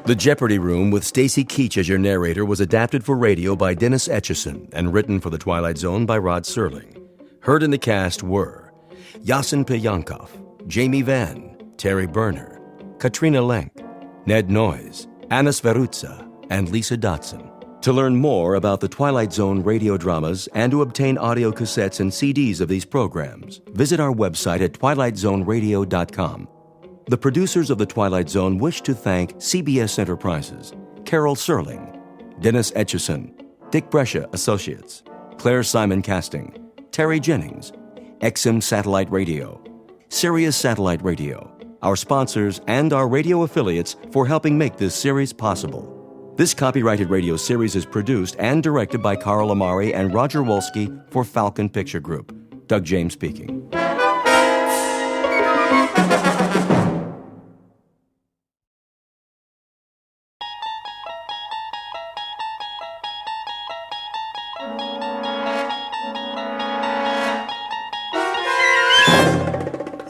The Jeopardy Room with Stacy Keach as your narrator was adapted for radio by Dennis Etchison and written for The Twilight Zone by Rod Serling. Heard in the cast were Yasin Piyankov, Jamie Vann, Terry Berner, Katrina Lenk, Ned Noyes, Anna Sverutza, and Lisa Dotson. To learn more about the Twilight Zone radio dramas and to obtain audio cassettes and CDs of these programs, visit our website at twilightzoneradio.com. The producers of The Twilight Zone wish to thank CBS Enterprises, Carol Serling, Dennis Etchison, Dick Brescia Associates, Claire Simon Casting, Terry Jennings, XM Satellite Radio, Sirius Satellite Radio, our sponsors, and our radio affiliates for helping make this series possible. This copyrighted radio series is produced and directed by Carl Amari and Roger Wolski for Falcon Picture Group. Doug James speaking.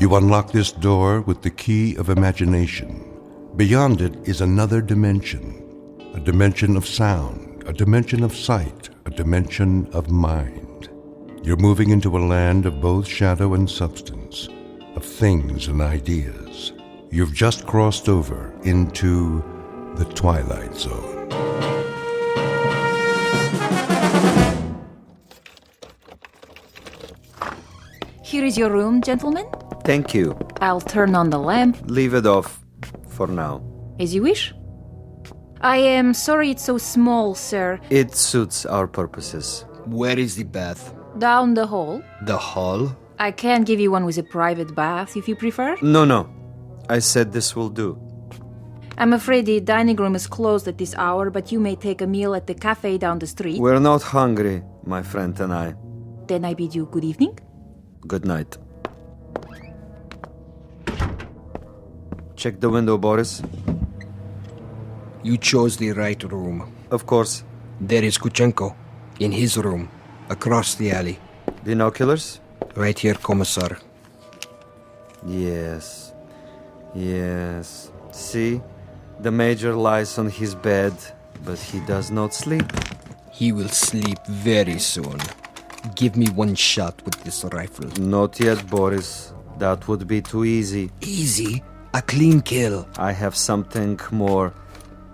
You unlock this door with the key of imagination. Beyond it is another dimension, a dimension of sound, a dimension of sight, a dimension of mind. You're moving into a land of both shadow and substance, of things and ideas. You've just crossed over into the Twilight Zone. Here is your room, gentlemen. Thank you. I'll turn on the lamp. Leave it off for now. As you wish. I am sorry it's so small, sir. It suits our purposes. Where is the bath? Down the hall. The hall? I can give you one with a private bath if you prefer. No. I said this will do. I'm afraid the dining room is closed at this hour, but you may take a meal at the cafe down the street. We're not hungry, my friend and I. Then I bid you good evening. Good night. Check the window, Boris. You chose the right room. Of course. There is Kuchenko, in his room, across the alley. Binoculars? Right here, Commissar. Yes. See? The Major lies on his bed, but he does not sleep. He will sleep very soon. Give me one shot with this rifle. Not yet, Boris. That would be too easy. Easy? A clean kill. I have something more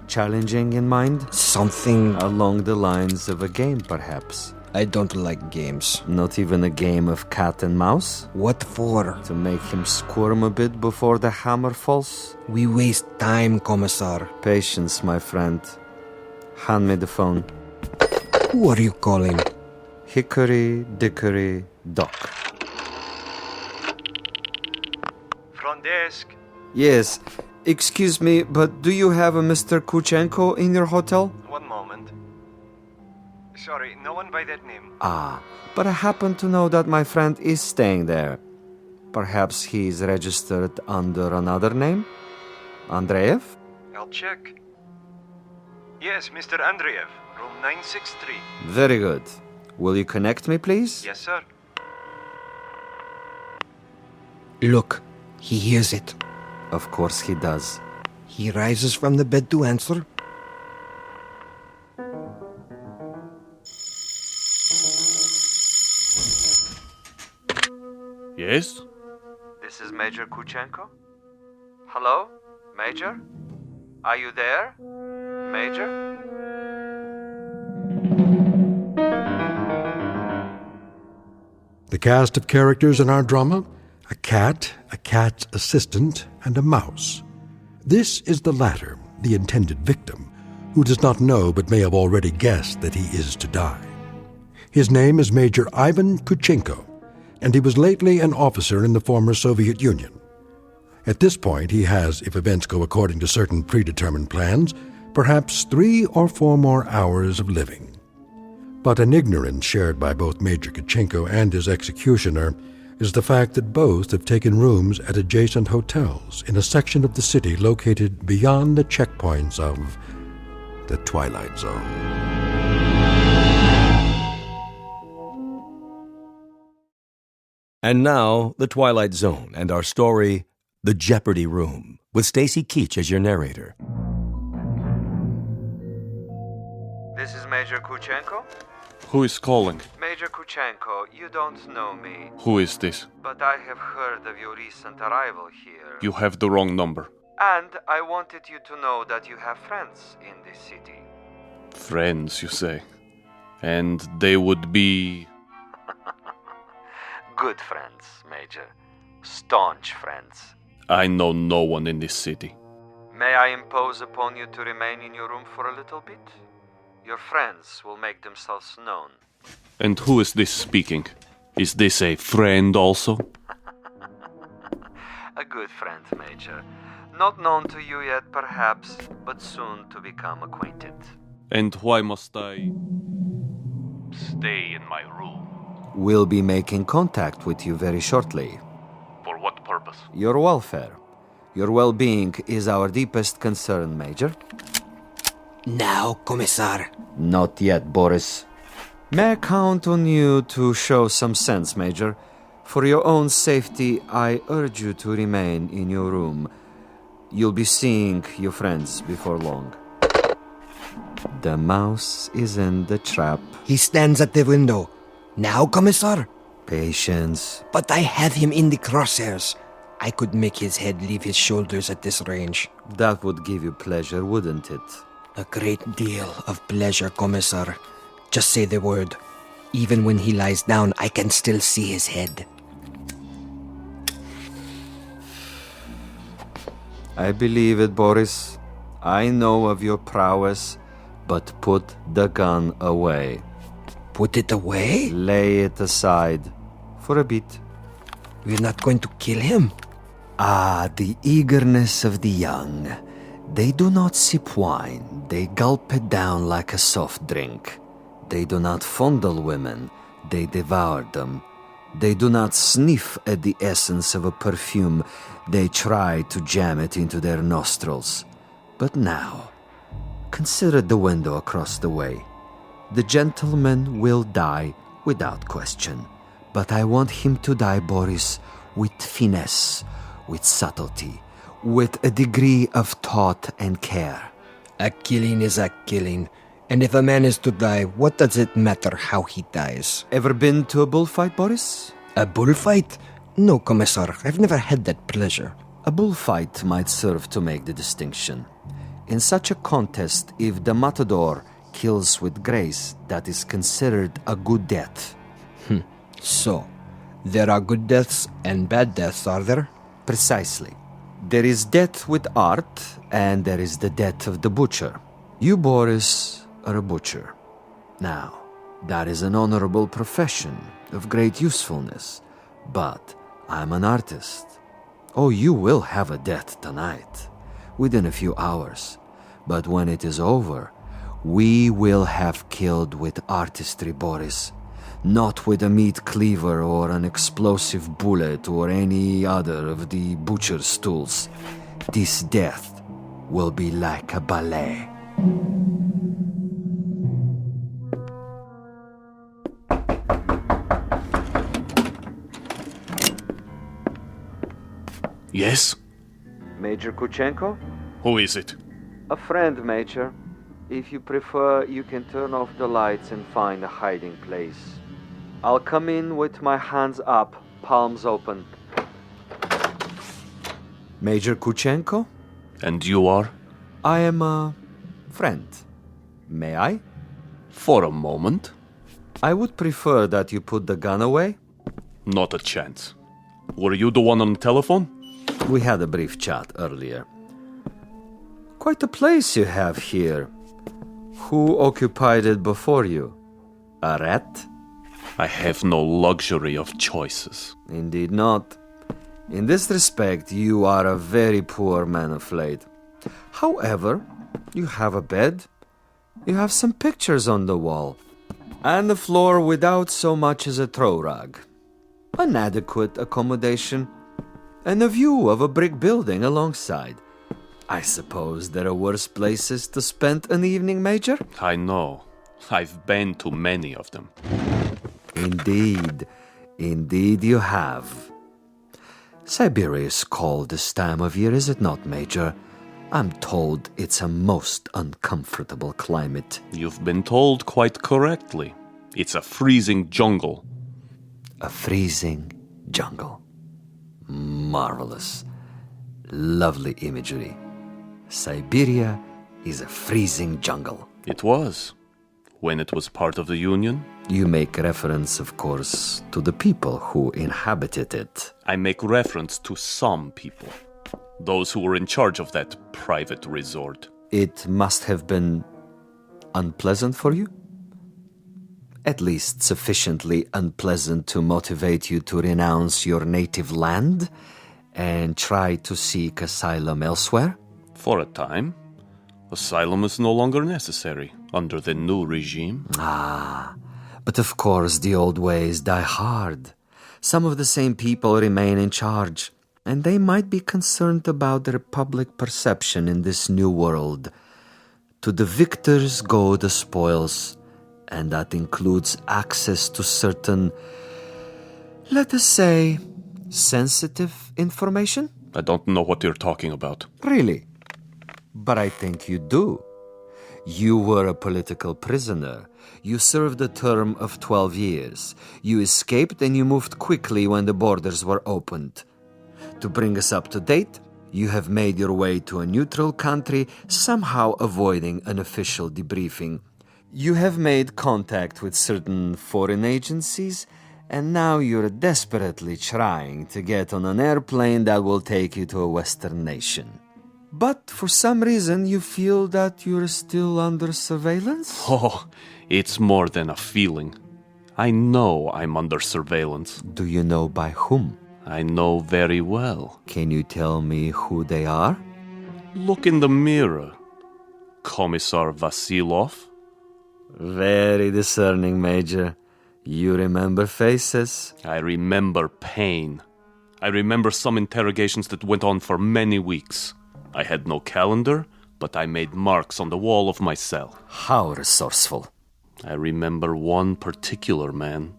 challenging in mind. Something Along the lines of a game, perhaps. I don't like games. Not even a game of cat and mouse? What for? To make him squirm a bit before the hammer falls? We waste time, Commissar. Patience, my friend. Hand me the phone. Who are you calling? Hickory Dickory Dock. Front desk. Yes. Excuse me, but do you have a Mr. Kuchenko in your hotel? One moment. Sorry, no one by that name. But I happen to know that my friend is staying there. Perhaps he is registered under another name? Andreev? I'll check. Yes, Mr. Andreev, room 963. Very good. Will you connect me, please? Yes, sir. Look, he hears it. Of course he does. He rises from the bed to answer. Yes? This is Major Kuchenko. Hello? Major? Are you there? Major? The cast of characters in our drama: a cat, a cat's assistant, and a mouse. This is the latter, the intended victim, who does not know but may have already guessed that he is to die. His name is Major Ivan Kuchenko, and he was lately an officer in the former Soviet Union. At this point, he has, if events go according to certain predetermined plans, perhaps 3 or 4 more hours of living. But an ignorance shared by both Major Kuchenko and his executioner is the fact that both have taken rooms at adjacent hotels in a section of the city located beyond the checkpoints of the Twilight Zone. And now, The Twilight Zone and our story, The Jeopardy Room, with Stacy Keach as your narrator. This is Major Kuchenko? Who is calling? Major Kuchenko, you don't know me, Who is this? but I have heard of your recent arrival here. You have the wrong number. And I wanted you to know that you have friends in this city. Friends, you say? And they would be... Good friends, Major. Staunch friends. I know no one in this city. May I impose upon you to remain in your room for a little bit? Your friends will make themselves known. And who is this speaking? Is this a friend also? A good friend, Major. Not known to you yet, perhaps, but soon to become acquainted. And why must I stay in my room? We'll be making contact with you very shortly. For what purpose? Your welfare. Your well-being is our deepest concern, Major. Now, Commissar. Not yet, Boris. May I count on you to show some sense, Major? For your own safety, I urge you to remain in your room. You'll be seeing your friends before long. The mouse is in the trap. He stands at the window. Now, Commissar. Patience. But I have him in the crosshairs. I could make his head leave his shoulders at this range. That would give you pleasure, wouldn't it? A great deal of pleasure, Commissar. Just say the word. Even when he lies down, I can still see his head. I believe it, Boris. I know of your prowess, but put the gun away. Put it away? Lay it aside for a bit. We're not going to kill him. Ah, the eagerness of the young. They do not sip wine. They gulp it down like a soft drink. They do not fondle women. They devour them. They do not sniff at the essence of a perfume. They try to jam it into their nostrils. But now, consider the window across the way. The gentleman will die without question. But I want him to die, Boris, with finesse, with subtlety, with a degree of thought and care. A killing is a killing. And if a man is to die, what does it matter how he dies? Ever been to a bullfight, Boris? A bullfight? No, Commissar. I've never had that pleasure. A bullfight might serve to make the distinction. In such a contest, if the matador kills with grace, that is considered a good death. So, there are good deaths and bad deaths, are there? Precisely. There is death with art, and there is the death of the butcher. You, Boris, are a butcher. Now, that is an honorable profession of great usefulness. But I'm an artist. Oh, you will have a death tonight, within a few hours. But when it is over, we will have killed with artistry, Boris. Not with a meat cleaver or an explosive bullet or any other of the butcher's tools. This death will be like a ballet. Yes? Major Kuchenko? Who is it? A friend, Major. If you prefer, you can turn off the lights and find a hiding place. I'll come in with my hands up, palms open. Major Kuchenko? And you are? I am a friend. May I? For a moment? I would prefer that you put the gun away. Not a chance. Were you the one on the telephone? We had a brief chat earlier. Quite a place you have here. Who occupied it before you? A rat? I have no luxury of choices. Indeed not. In this respect, you are a very poor man of late. However, you have a bed, you have some pictures on the wall, and the floor without so much as a throw rug. An adequate accommodation, and a view of a brick building alongside. I suppose there are worse places to spend an evening, Major? I know. I've been to many of them. Indeed. Indeed you have. Siberia is cold this time of year, is it not, Major? I'm told it's a most uncomfortable climate. You've been told quite correctly. It's a freezing jungle. A freezing jungle. Marvelous. Lovely imagery. Siberia is a freezing jungle. It was. When it was part of the Union. You make reference, of course, to the people who inhabited it. I make reference to some people. Those who were in charge of that private resort. It must have been unpleasant for you? At least sufficiently unpleasant to motivate you to renounce your native land and try to seek asylum elsewhere? For a time. Asylum is no longer necessary under the new regime. But of course the old ways die hard. Some of the same people remain in charge, and they might be concerned about their public perception in this new world. To the victors go the spoils, and that includes access to certain, let us say, sensitive information? I don't know what you're talking about. Really? But I think you do. You were a political prisoner. You served a term of 12 years. You escaped and you moved quickly when the borders were opened. To bring us up to date, you have made your way to a neutral country, somehow avoiding an official debriefing. You have made contact with certain foreign agencies, and now you're desperately trying to get on an airplane that will take you to a Western nation. But for some reason you feel that you're still under surveillance? Oh, it's more than a feeling. I know I'm under surveillance. Do you know by whom? I know very well. Can you tell me who they are? Look in the mirror. Commissar Vasilov. Very discerning, Major. You remember faces? I remember pain. I remember some interrogations that went on for many weeks. I had no calendar, but I made marks on the wall of my cell. How resourceful. I remember one particular man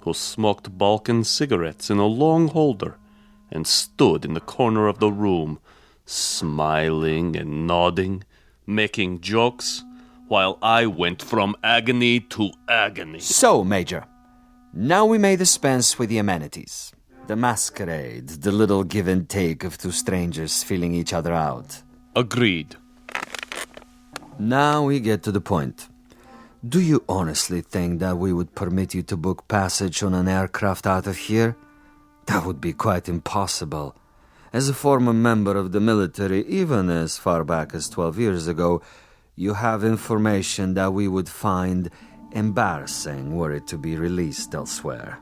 who smoked Balkan cigarettes in a long holder and stood in the corner of the room, smiling and nodding, making jokes, while I went from agony to agony. So, Major, now we may dispense with the amenities. The masquerade, the little give and take of two strangers feeling each other out. Agreed. Now we get to the point. Do you honestly think that we would permit you to book passage on an aircraft out of here? That would be quite impossible. As a former member of the military, even as far back as 12 years ago, you have information that we would find embarrassing were it to be released elsewhere.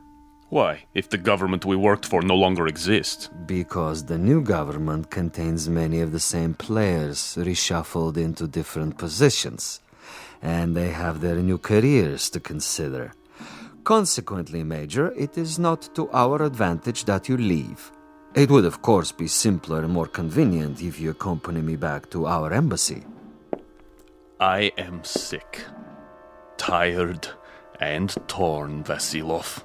Why, if the government we worked for no longer exists? Because the new government contains many of the same players reshuffled into different positions, and they have their new careers to consider. Consequently, Major, it is not to our advantage that you leave. It would, of course, be simpler and more convenient if you accompany me back to our embassy. I am sick, tired, and torn, Vasilov.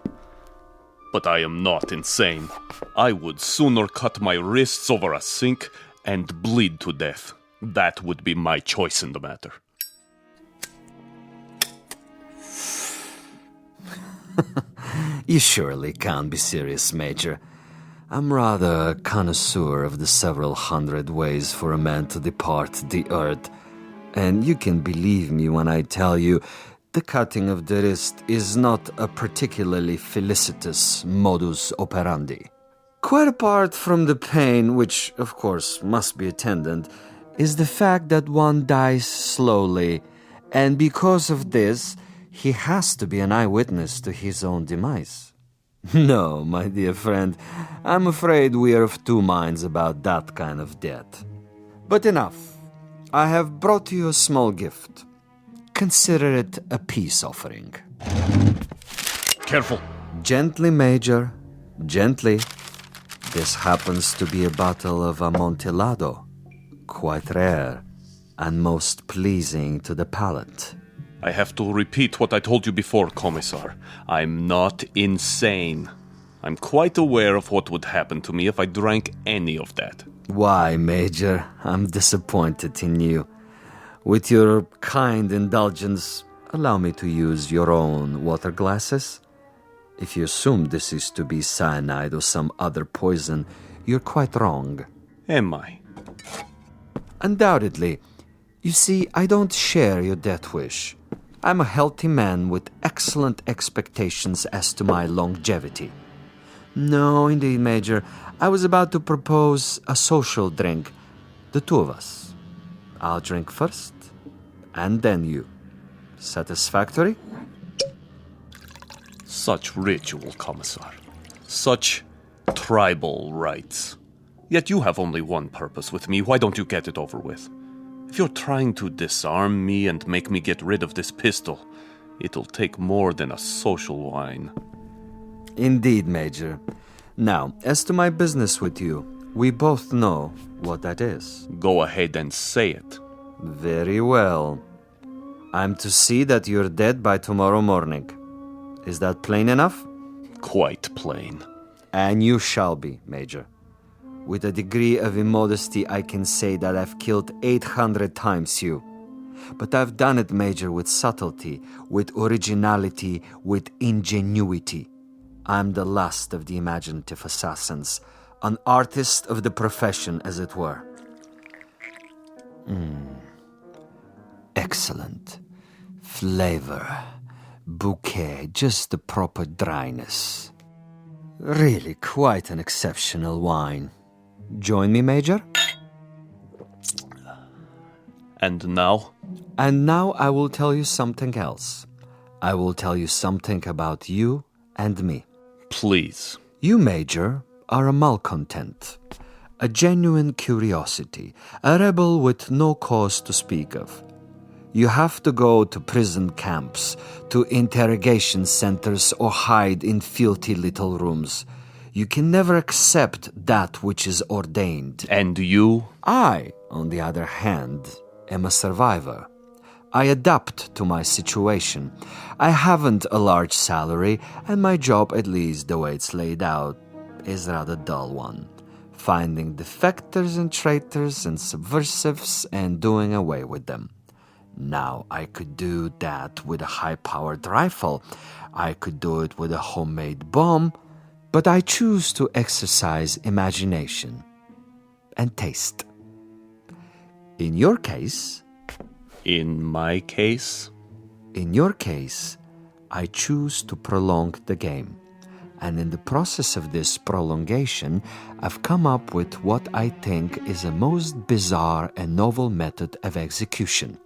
But I am not insane. I would sooner cut my wrists over a sink and bleed to death. That would be my choice in the matter. You surely can't be serious, Major. I'm rather a connoisseur of the several hundred ways for a man to depart the earth. And you can believe me when I tell you the cutting of the wrist is not a particularly felicitous modus operandi. Quite apart from the pain, which of course must be attendant, is the fact that one dies slowly, and because of this, he has to be an eyewitness to his own demise. No, my dear friend, I'm afraid we are of two minds about that kind of death. But enough. I have brought you a small gift. Consider it a peace offering. Careful. Gently, Major. Gently. This happens to be a bottle of Amontillado. Quite rare and most pleasing to the palate. I have to repeat what I told you before, Commissar. I'm not insane. I'm quite aware of what would happen to me if I drank any of that. Why, Major? I'm disappointed in you. With your kind indulgence, allow me to use your own water glasses. If you assume this is to be cyanide or some other poison, you're quite wrong. Am I? Undoubtedly. You see, I don't share your death wish. I'm a healthy man with excellent expectations as to my longevity. No, indeed, Major. I was about to propose a social drink. The two of us. I'll drink first, and then you. Satisfactory? Such ritual, Commissar. Such tribal rites. Yet you have only one purpose with me. Why don't you get it over with? If you're trying to disarm me and make me get rid of this pistol, it'll take more than a social wine. Indeed, Major. Now, as to my business with you, we both know what that is. Go ahead and say it. Very well. I'm to see that you're dead by tomorrow morning. Is that plain enough? Quite plain. And you shall be, Major. With a degree of immodesty, I can say that I've killed 800 times you. But I've done it, Major, with subtlety, with originality, with ingenuity. I'm the last of the imaginative assassins, an artist of the profession, as it were. Excellent. Flavor. Bouquet, just the proper dryness. Really quite an exceptional wine. Join me, Major? And now? And now I will tell you something else. I will tell you something about you and me. Please. You, Major, are a malcontent, a genuine curiosity, a rebel with no cause to speak of. You have to go to prison camps, to interrogation centers, or hide in filthy little rooms. You can never accept that which is ordained. And you? I, on the other hand, am a survivor. I adapt to my situation. I haven't a large salary, and my job, at least the way it's laid out, is a rather dull one. Finding defectors and traitors and subversives and doing away with them. Now, I could do that with a high-powered rifle. I could do it with a homemade bomb. But I choose to exercise imagination and taste. In your case... In my case? In your case, I choose to prolong the game. And in the process of this prolongation, I've come up with what I think is a most bizarre and novel method of execution.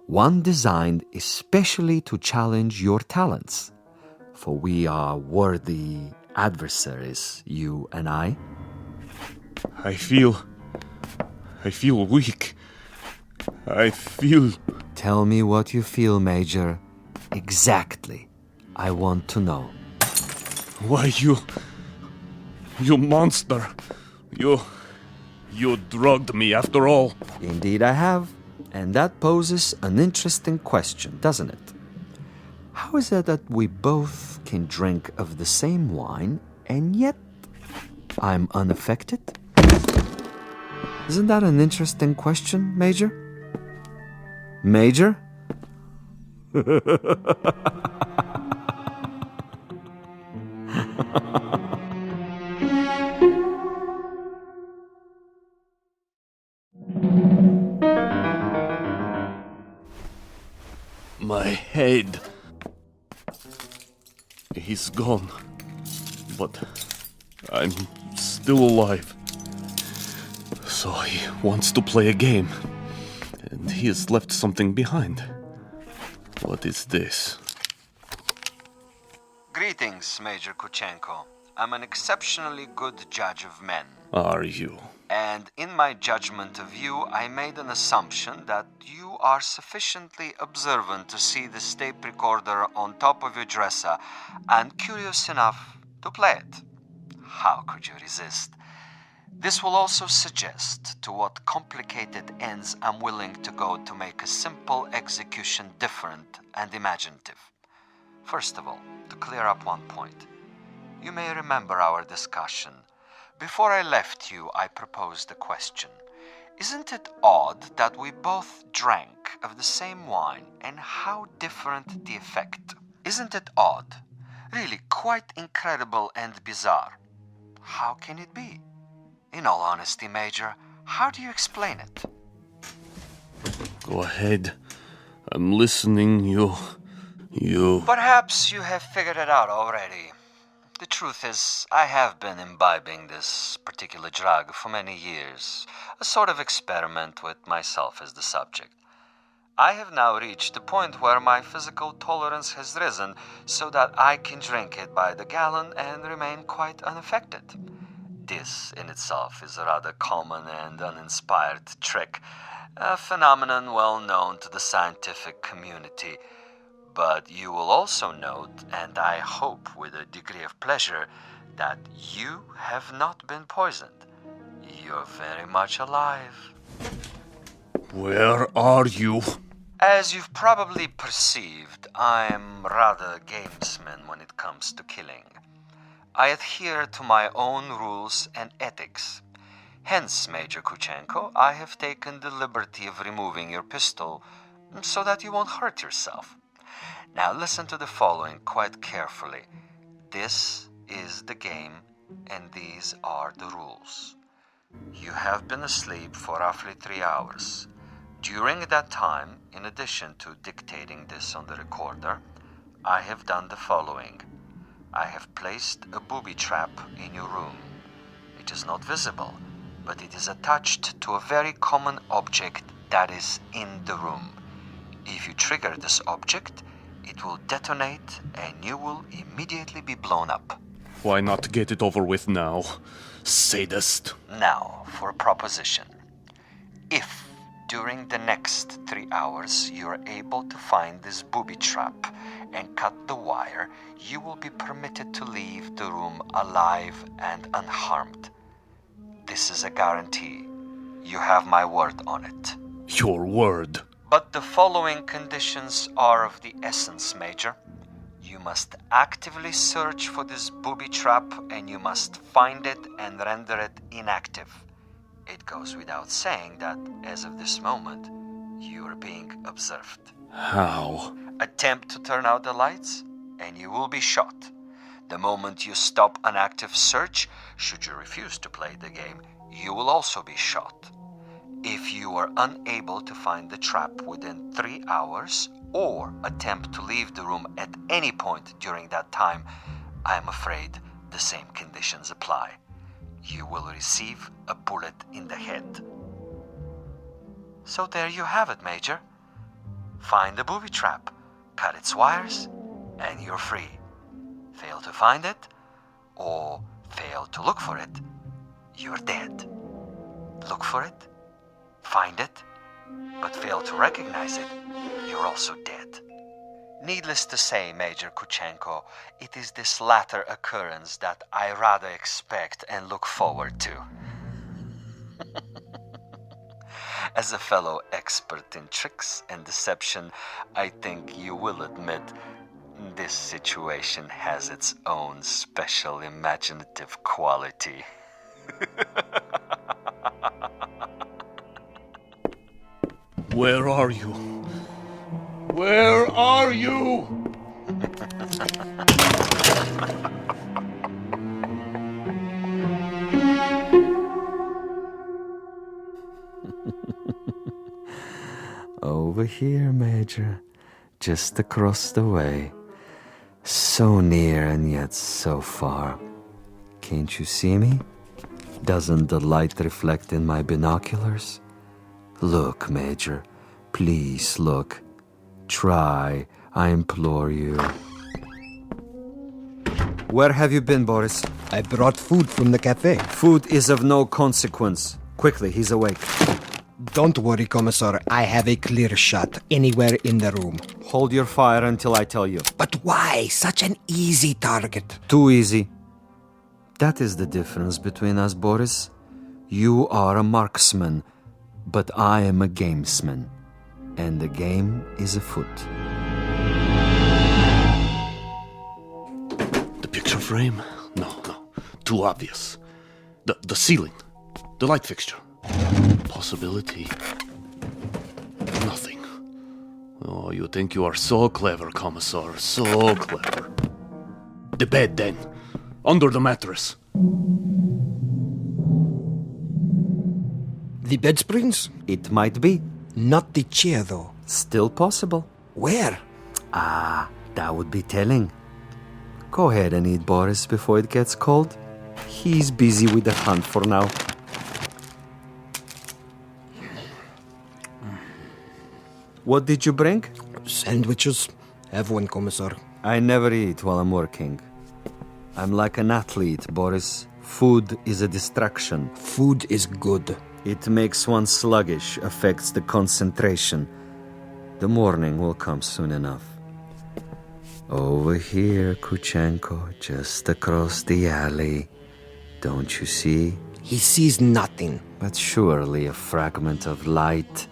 One designed especially to challenge your talents. For we are worthy adversaries, you and I. I feel weak. I feel... Tell me what you feel, Major. Exactly. I want to know. Why, you monster. You drugged me after all. Indeed I have. And that poses an interesting question, doesn't it? How is it that we both can drink of the same wine, and yet I'm unaffected? Isn't that an interesting question, Major? Major? My head. He's gone. But I'm still alive. So he wants to play a game. And he has left something behind. What is this? Greetings, Major Kuchenko. I'm an exceptionally good judge of men. Are you? And in my judgment of you, I made an assumption that you are sufficiently observant to see the tape recorder on top of your dresser and curious enough to play it. How could you resist? This will also suggest to what complicated ends I'm willing to go to make a simple execution different and imaginative. First of all, to clear up one point. you may remember our discussion. Before I left you, I proposed a question. Isn't it odd that we both drank of the same wine, and how different the effect? Isn't it odd? Really quite incredible and bizarre. How can it be? In all honesty, Major, how do you explain it? Go ahead. I'm listening. You... Perhaps you have figured it out already. The truth is, I have been imbibing this particular drug for many years, a sort of experiment with myself as the subject. I have now reached the point where my physical tolerance has risen so that I can drink it by the gallon and remain quite unaffected. This in itself is a rather common and uninspired trick, a phenomenon well known to the scientific community. But you will also note, and I hope with a degree of pleasure, that you have not been poisoned. You're very much alive. Where are you? As you've probably perceived, I am rather a gamesman when it comes to killing. I adhere to my own rules and ethics. Hence, Major Kuchenko, I have taken the liberty of removing your pistol so that you won't hurt yourself. Now listen to the following quite carefully. This is the game, and these are the rules. You have been asleep for roughly 3 hours. During that time, in addition to dictating this on the recorder, I have done the following. I have placed a booby trap in your room. It is not visible, but it is attached to a very common object that is in the room. If you trigger this object, it will detonate and you will immediately be blown up. Why not get it over with now? Sadist. Now, for a proposition. If during the next 3 hours you are able to find this booby trap and cut the wire, you will be permitted to leave the room alive and unharmed. This is a guarantee. You have my word on it. Your word. But the following conditions are of the essence, Major. You must actively search for this booby trap and you must find it and render it inactive. It goes without saying that, as of this moment, you are being observed. How? Attempt to turn out the lights and you will be shot. The moment you stop an active search, should you refuse to play the game, you will also be shot. If you are unable to find the trap within 3 hours or attempt to leave the room at any point during that time, I am afraid the same conditions apply. You will receive a bullet in the head. So there you have it, Major. Find the booby trap, cut its wires, and you're free. Fail to find it, or fail to look for it, you're dead. Look for it, find it, but fail to recognize it, you're also dead. Needless to say, Major Kuchenko, it is this latter occurrence that I rather expect and look forward to. As a fellow expert in tricks and deception, I think you will admit this situation has its own special imaginative quality. Where are you? Where are you? Over here, Major. Just across the way. So near and yet so far. Can't you see me? Doesn't the light reflect in my binoculars? Look, Major. Please look. Try, I implore you. Where have you been, Boris? I brought food from the cafe. Food is of no consequence. Quickly, he's awake. Don't worry, Commissar. I have a clear shot anywhere in the room. Hold your fire until I tell you. But why such an easy target? Too easy. That is the difference between us, Boris. You are a marksman, but I am a gamesman. And the game is afoot. The picture frame. too obvious. The ceiling. The light fixture. Possibility. Nothing. Oh, you think you are so clever, Commissar. So clever. The bed, then. Under the mattress. The bed springs? It might be. Not the chair, though. Still possible. Where? That would be telling. Go ahead and eat, Boris, before it gets cold. He's busy with the hunt for now. What did you bring? Sandwiches. Have one, Commissar. I never eat while I'm working. I'm like an athlete, Boris. Food is a distraction. Food is good. It makes one sluggish, affects the concentration. The morning will come soon enough. Over here, Kuchenko, just across the alley. Don't you see? He sees nothing. But surely a fragment of light,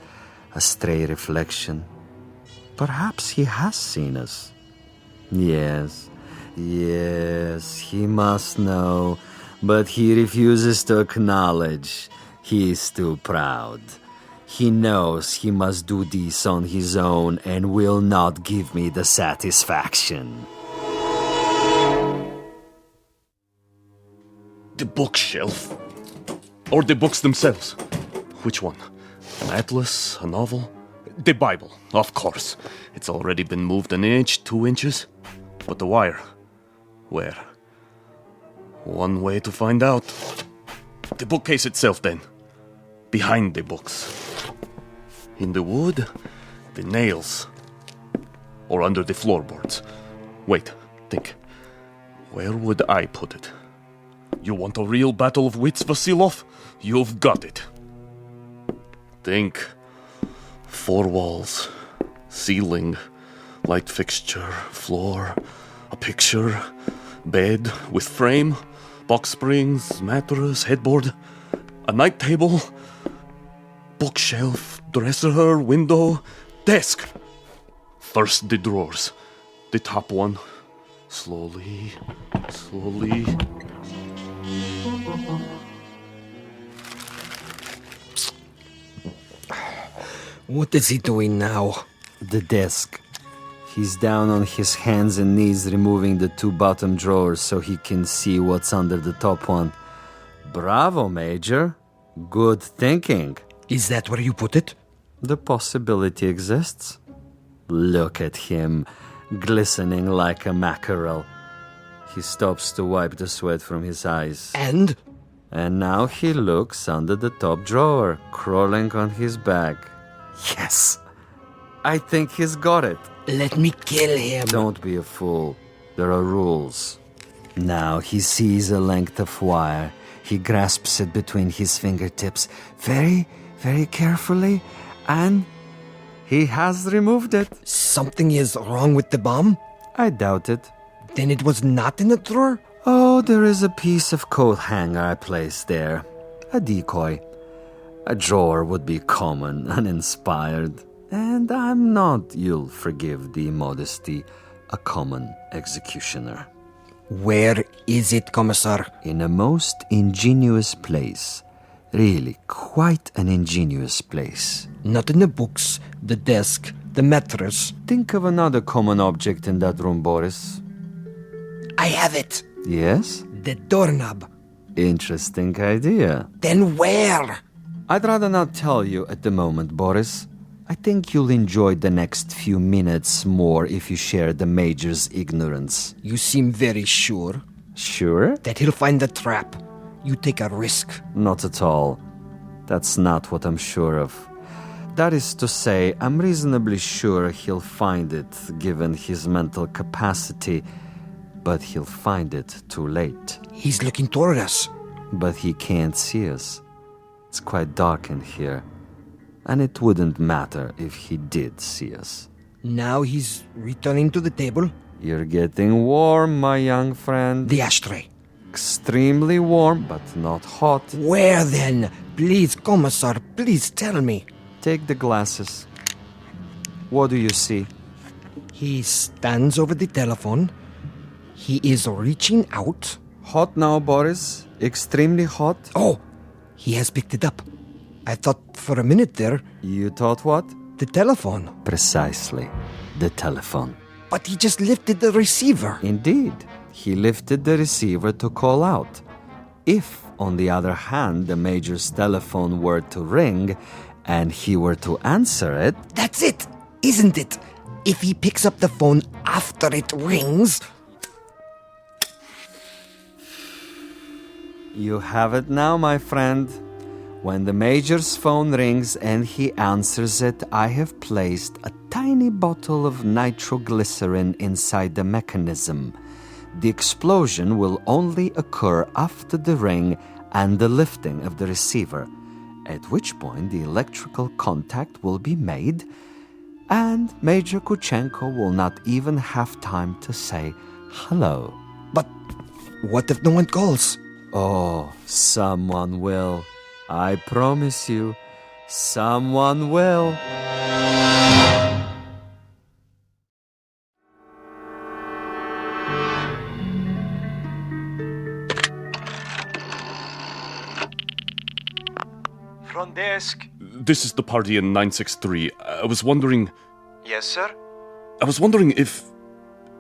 a stray reflection. Perhaps he has seen us. Yes, he must know, but he refuses to acknowledge. He is too proud. He knows he must do this on his own and will not give me the satisfaction. The bookshelf. Or the books themselves. Which one? An atlas? A novel? The Bible, of course. It's already been moved an inch, 2 inches. But the wire? Where? One way to find out. The bookcase itself, then. Behind the books. In the wood, the nails. Or under the floorboards. Wait, think. Where would I put it? You want a real battle of wits, Vasilov? You've got it. Think. 4 walls. Ceiling. Light fixture. Floor. A picture. Bed with frame. Box springs. Mattress. Headboard. A night table. Bookshelf. Dresser. Window. Desk. First the drawers. The top one. Slowly. What is he doing now? The desk. He's down on his hands and knees removing the 2 bottom drawers so he can see what's under the top one. Bravo, Major. Good thinking. Is that where you put it? The possibility exists. Look at him, glistening like a mackerel. He stops to wipe the sweat from his eyes. And? And now he looks under the top drawer, crawling on his back. Yes! I think he's got it. Let me kill him. Don't be a fool. There are rules. Now he sees a length of wire. He grasps it between his fingertips very, very carefully, and he has removed it. Something is wrong with the bomb? I doubt it. Then it was not in the drawer? Oh, there is a piece of coat hanger I placed there. A decoy. A drawer would be common, uninspired. And I'm not, you'll forgive the modesty, a common executioner. Where is it, Commissar? In a most ingenious place. Really, quite an ingenious place. Not in the books, the desk, the mattress. Think of another common object in that room, Boris. I have it. Yes? The doorknob. Interesting idea. Then where? I'd rather not tell you at the moment, Boris. I think you'll enjoy the next few minutes more if you share the Major's ignorance. You seem very sure. Sure? That he'll find the trap. You take a risk. Not at all. That's not what I'm sure of. That is to say, I'm reasonably sure he'll find it, given his mental capacity, but he'll find it too late. He's looking toward us. But he can't see us. It's quite dark in here. And it wouldn't matter if he did see us. Now he's returning to the table. You're getting warm, my young friend. The ashtray. Extremely warm, but not hot. Where then? Please, Commissar, please tell me. Take the glasses. What do you see? He stands over the telephone. He is reaching out, Hot now, Boris. Extremely hot. Oh, he has picked it up. I thought for a minute there, You thought what? the telephone. Precisely. The telephone. But he just lifted the receiver. Indeed. He lifted the receiver to call out. If, on the other hand, the Major's telephone were to ring and he were to answer it, That's it, isn't it? If he picks up the phone after it rings... you have it now, my friend. When the Major's phone rings and he answers it, I have placed a tiny bottle of nitroglycerin inside the mechanism. The explosion will only occur after the ring and the lifting of the receiver, at which point the electrical contact will be made, and Major Kuchenko will not even have time to say hello. But what if no one calls? Oh, someone will. I promise you, someone will. Front desk. This is the party in 963. I was wondering Yes, sir?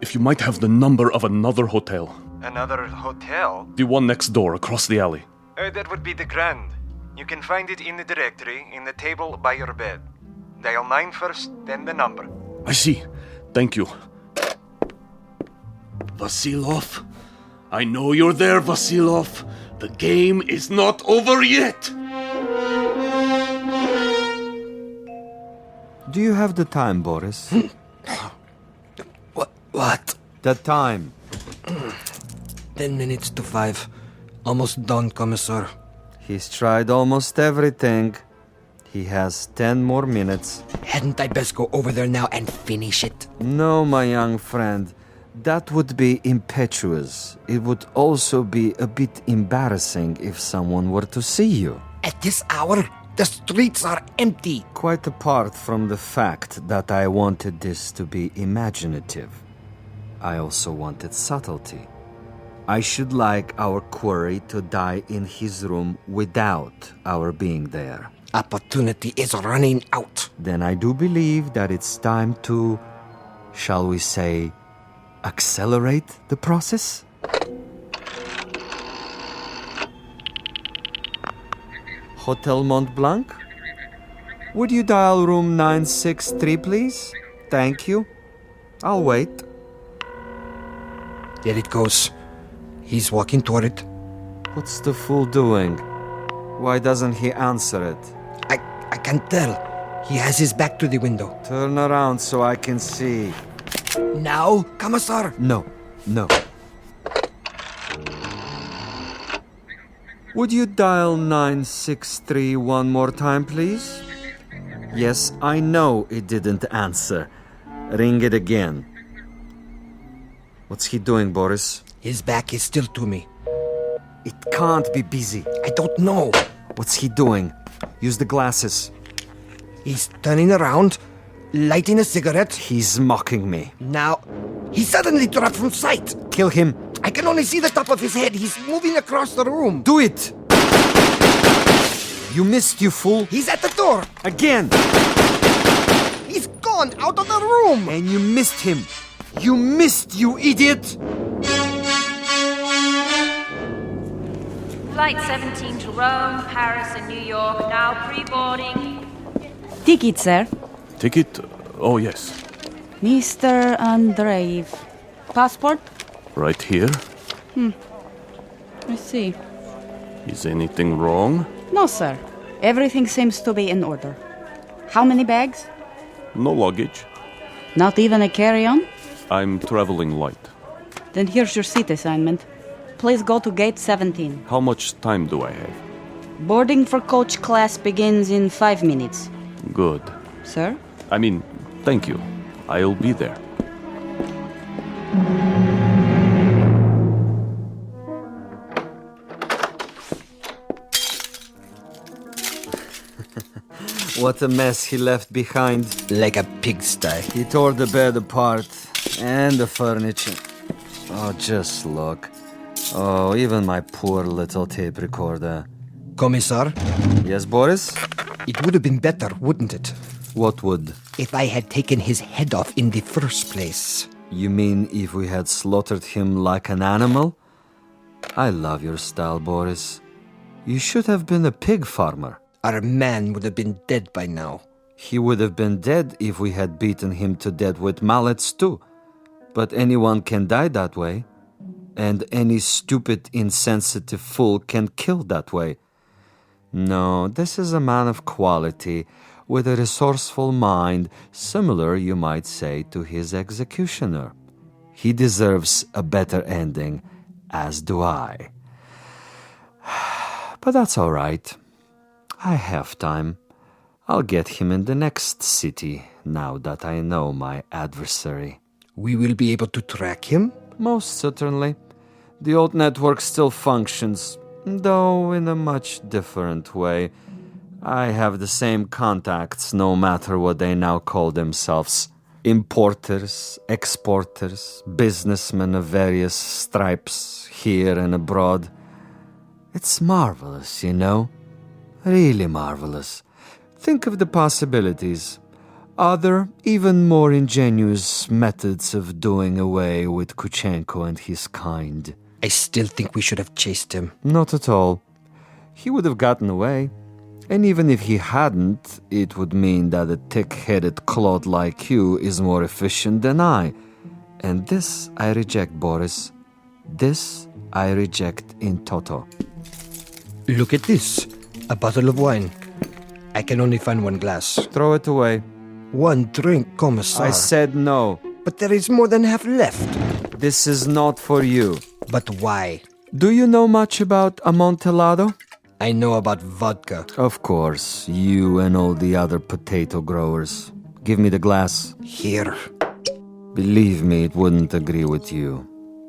if you might have the number of another hotel. Another hotel? The one next door across the alley. That would be the Grand. You can find it in the directory, in the table by your bed. Dial 9 first, then the number. I see. Thank you. Vasilov? I know you're there, Vasilov. The game is not over yet. Do you have the time, Boris? What? The time. 10 minutes to 5. Almost done, Commissar. He's tried almost everything. He has 10 more minutes. Hadn't I best go over there now and finish it? No, my young friend. That would be impetuous. It would also be a bit embarrassing if someone were to see you. At this hour, the streets are empty. Quite apart from the fact that I wanted this to be imaginative, I also wanted subtlety. I should like our quarry to die in his room without our being there. Opportunity is running out. Then I do believe that it's time to, shall we say, accelerate the process? Hotel Mont Blanc? Would you dial room 963, please? Thank you. I'll wait. There it goes. He's walking toward it. What's the fool doing? Why doesn't he answer it? I can't tell. He has his back to the window. Turn around so I can see. Now, Commissar. No. Would you dial 963 one more time, please? Yes, I know it didn't answer. Ring it again. What's he doing, Boris? His back is still to me. It can't be busy. I don't know. What's he doing? Use the glasses. He's turning around, lighting a cigarette. He's mocking me. Now, he suddenly dropped from sight. Kill him. I can only see the top of his head. He's moving across the room. Do it! You missed, you fool. He's at the door. Again! He's gone out of the room. And you missed him. You missed, you idiot! Flight 17 to Rome, Paris, and New York, now pre-boarding. Ticket, sir. Ticket? Oh, yes. Mr. Andreev. Passport? Right here. I see. Is anything wrong? No, sir. Everything seems to be in order. How many bags? No luggage. Not even a carry-on? I'm traveling light. Then here's your seat assignment. Please go to gate 17. How much time do I have? Boarding for coach class begins in 5 minutes. Good. Sir? I mean, thank you. I'll be there. What a mess he left behind. Like a pigsty. He tore the bed apart and the furniture. Oh, just look. Oh, even my poor little tape recorder. Commissar, Yes, Boris? it would have been better, wouldn't it, What would? if I had taken his head off in the first place? You mean if we had slaughtered him like an animal? I love your style, Boris. You should have been a pig farmer. Our man would have been dead by now. He would have been dead if we had beaten him to death with mallets too. But anyone can die that way. And any stupid, insensitive fool can kill that way. No, this is a man of quality, with a resourceful mind, similar, you might say, to his executioner. He deserves a better ending, as do I. But that's all right. I have time. I'll get him in the next city, now that I know my adversary. We will be able to track him? Most certainly. The old network still functions, though in a much different way. I have the same contacts, no matter what they now call themselves. Importers, exporters, businessmen of various stripes, here and abroad. It's marvelous, you know. Really marvelous. Think of the possibilities. Other, even more ingenious methods of doing away with Kuchenko and his kind. I still think we should have chased him. Not at all. He would have gotten away. And even if he hadn't, it would mean that a thick-headed clod like you is more efficient than I. And this I reject, Boris. This I reject in toto. Look at this. A bottle of wine. I can only find one glass. Throw it away. One drink, Commissar. I said no. But there is more than half left. This is not for you. But why? Do you know much about Amontillado? I know about vodka. Of course, you and all the other potato growers. Give me the glass. Here. Believe me, it wouldn't agree with you.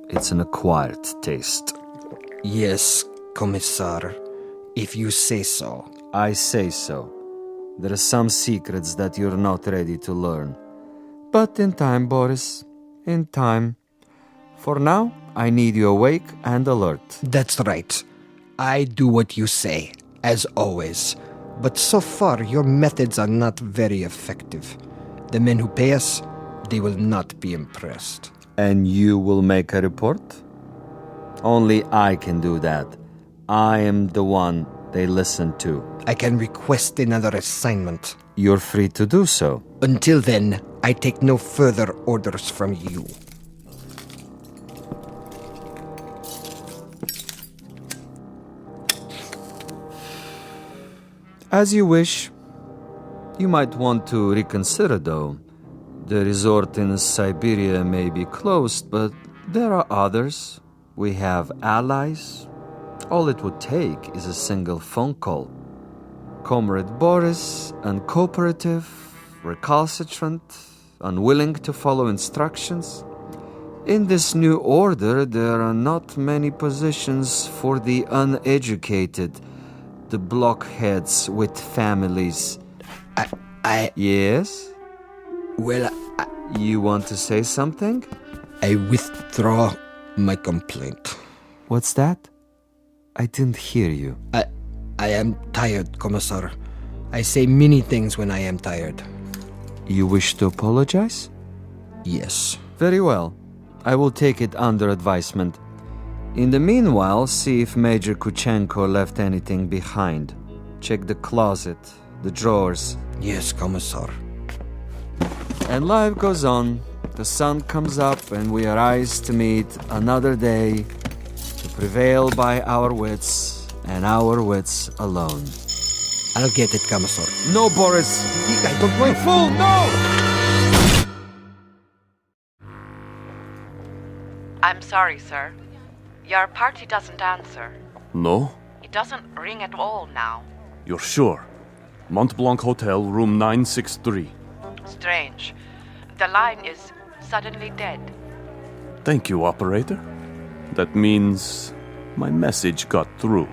It's an acquired taste. Yes, Commissar. If you say so. I say so. There are some secrets that you're not ready to learn. But in time, Boris. In time. For now, I need you awake and alert. That's right. I do what you say, as always. But so far, your methods are not very effective. The men who pay us, they will not be impressed. And you will make a report? Only I can do that. I am the one they listen to. I can request another assignment. You're free to do so. Until then, I take no further orders from you. As you wish. You might want to reconsider, though. The resort in Siberia may be closed, but there are others. We have allies. All it would take is a single phone call. Comrade Boris, uncooperative, recalcitrant, unwilling to follow instructions. In this new order, there are not many positions for the uneducated, the blockheads with families. Yes? Well, You want to say something? I withdraw my complaint. What's that? I didn't hear you. I am tired, Commissar. I say many things when I am tired. You wish to apologize? Yes. Very well. I will take it under advisement. In the meanwhile, see if Major Kuchenko left anything behind. Check the closet, the drawers. Yes, Commissar. And life goes on. The sun comes up and we arise to meet another day, to prevail by our wits and our wits alone. I'll get it, Commissar. No, Boris! I don't want... Fool, no! I'm sorry, sir. Your party doesn't answer. No? It doesn't ring at all now. You're sure? Mont Blanc Hotel, room 963. Strange. The line is suddenly dead. Thank you, operator. That means my message got through.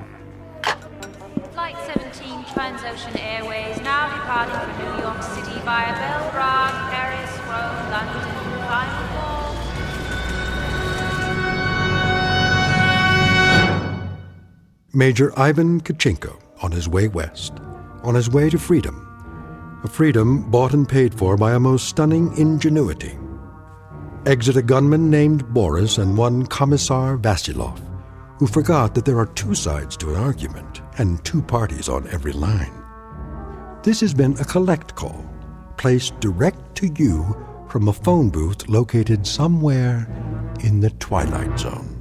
Flight 17 Transocean Airways now departing for New York City via Belgrade, Paris, Rome, London, final call. Major Ivan Kachinko on his way west, on his way to freedom, a freedom bought and paid for by a most stunning ingenuity. Exit a gunman named Boris and one Commissar Vasilov, who forgot that there are two sides to an argument and two parties on every line. This has been a collect call, placed direct to you from a phone booth located somewhere in the Twilight Zone.